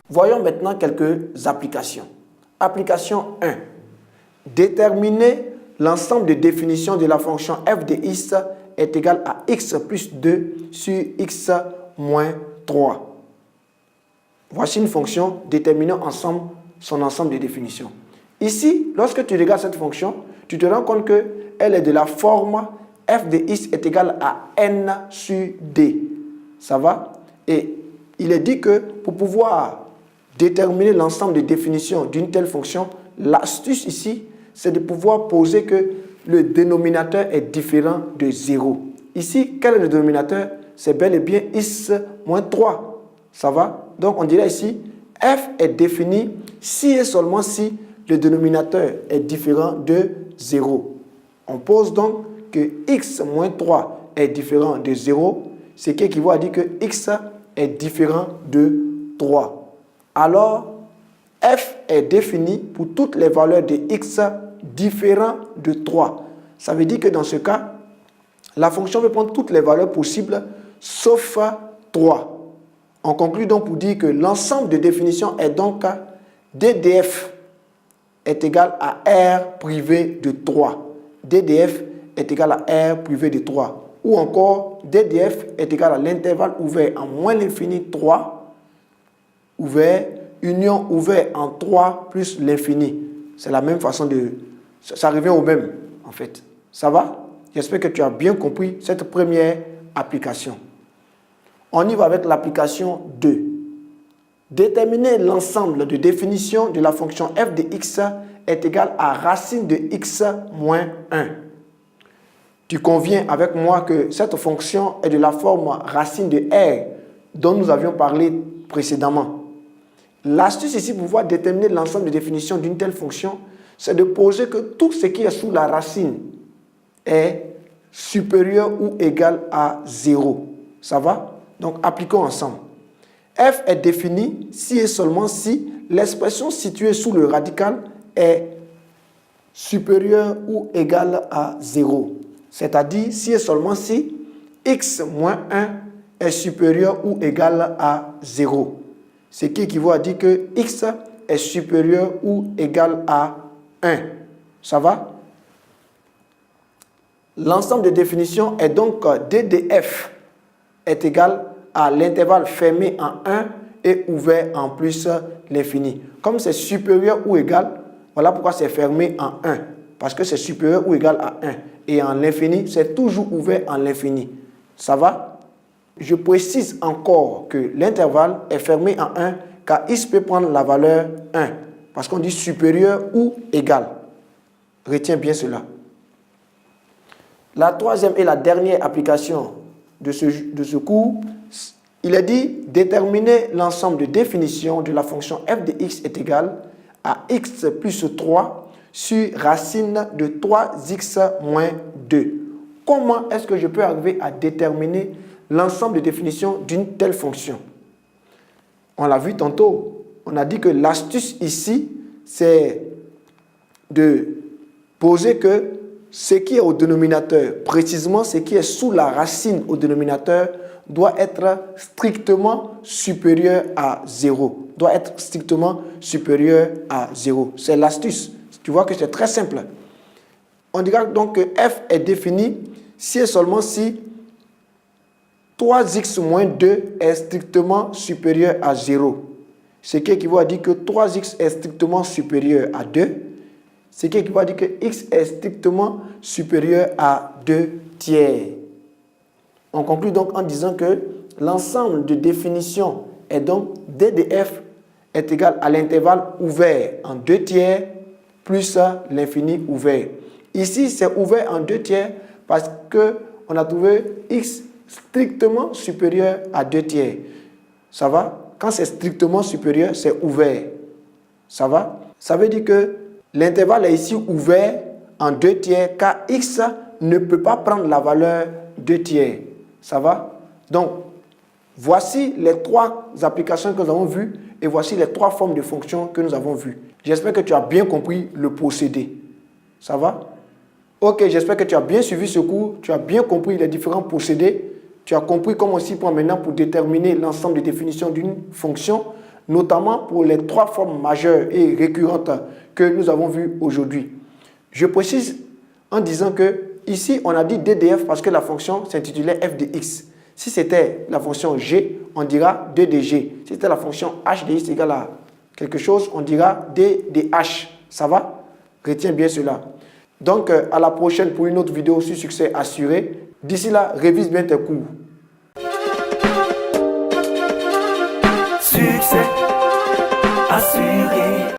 Voyons maintenant quelques applications. Application 1. Déterminer l'ensemble de définitions de la fonction f de x est égal à x plus 2 sur x moins 3. Voici une fonction déterminant son ensemble de définitions. Ici, lorsque tu regardes cette fonction, tu te rends compte qu'elle est de la forme f de x est égal à n sur d. Ça va? Et il est dit que pour pouvoir déterminer l'ensemble de définitions d'une telle fonction, l'astuce ici, c'est de pouvoir poser que le dénominateur est différent de 0. Ici, quel est le dénominateur? C'est bel et bien x moins 3. Ça va? Donc, on dirait ici, f est défini si et seulement si le dénominateur est différent de 0. On pose donc que x moins 3 est différent de 0, ce qui équivaut à dire que x est différent de 3. Alors, f est défini pour toutes les valeurs de x différentes de 3. Ça veut dire que dans ce cas, la fonction peut prendre toutes les valeurs possibles sauf 3. On conclut donc pour dire que l'ensemble de définitions est donc ddf est égal à r privé de 3. ddf est égal à r privé de 3. Ou encore, ddf est égal à l'intervalle ouvert en moins l'infini 3, ouvert, union ouvert en 3 plus l'infini. C'est la même façon de... Ça revient au même, en fait. Ça va? J'espère que tu as bien compris cette première application. On y va avec l'application 2. Déterminer l'ensemble de définitions de la fonction f de x est égal à racine de x moins 1. Tu conviens avec moi que cette fonction est de la forme racine de r dont nous avions parlé précédemment. L'astuce ici pour pouvoir déterminer l'ensemble de définitions d'une telle fonction, c'est de poser que tout ce qui est sous la racine est supérieur ou égal à 0. Ça va? Donc, appliquons ensemble. F est défini si et seulement si l'expression située sous le radical est supérieure ou égale à 0. C'est-à-dire si et seulement si x moins 1 est supérieur ou égal à 0. Ce qui équivaut à dire que x est supérieur ou égal à 1. Ça va? L'ensemble de définitions est donc ddf est égal à l'intervalle fermé en 1 et ouvert en plus l'infini. Comme c'est supérieur ou égal, voilà pourquoi c'est fermé en 1. Parce que c'est supérieur ou égal à 1. Et en l'infini, c'est toujours ouvert en l'infini. Ça va? Je précise encore que l'intervalle est fermé en 1 car x peut prendre la valeur 1. Parce qu'on dit supérieur ou égal. Retiens bien cela. La troisième et la dernière application de ce cours, il est dit déterminer l'ensemble de définitions de la fonction f de x est égal à x plus 3 sur racine de 3x moins 2. Comment est-ce que je peux arriver à déterminer l'ensemble de définitions d'une telle fonction? On l'a vu tantôt. On a dit que l'astuce ici, c'est de poser que ce qui est au dénominateur, précisément ce qui est sous la racine au dénominateur, doit être strictement supérieur à 0. Doit être strictement supérieur à 0. C'est l'astuce. Tu vois que c'est très simple. On dira donc que f est défini si et seulement si 3x moins 2 est strictement supérieur à 0. Ce qui équivaut à dire que 3x est strictement supérieur à 2. Ce qui équivaut à dire que x est strictement supérieur à 2 tiers. On conclut donc en disant que l'ensemble de définitions est donc ddf est égal à l'intervalle ouvert en 2 tiers plus l'infini ouvert. Ici, c'est ouvert en 2 tiers parce qu'on a trouvé x strictement supérieur à 2 tiers. Ça va? Quand c'est strictement supérieur, c'est ouvert. Ça va? Ça veut dire que l'intervalle est ici ouvert en 2 tiers car x ne peut pas prendre la valeur 2 tiers. Ça va? Donc, voici les 3 applications que nous avons vues et voici les 3 formes de fonctions que nous avons vues. J'espère que tu as bien compris le procédé. Ça va? Ok, j'espère que tu as bien suivi ce cours, tu as bien compris les différents procédés, tu as compris comment on s'y prend maintenant pour déterminer l'ensemble des définitions d'une fonction. notamment pour les 3 formes majeures et récurrentes que nous avons vues aujourd'hui. Je précise en disant que ici, on a dit d de f parce que la fonction s'intitulait f de x. Si c'était la fonction g, on dira d de g. Si c'était la fonction h de x égale à quelque chose, on dira d de h. Ça va? Retiens bien cela. Donc, à la prochaine pour une autre vidéo sur succès assuré. D'ici là, révise bien tes cours. Succès assuré.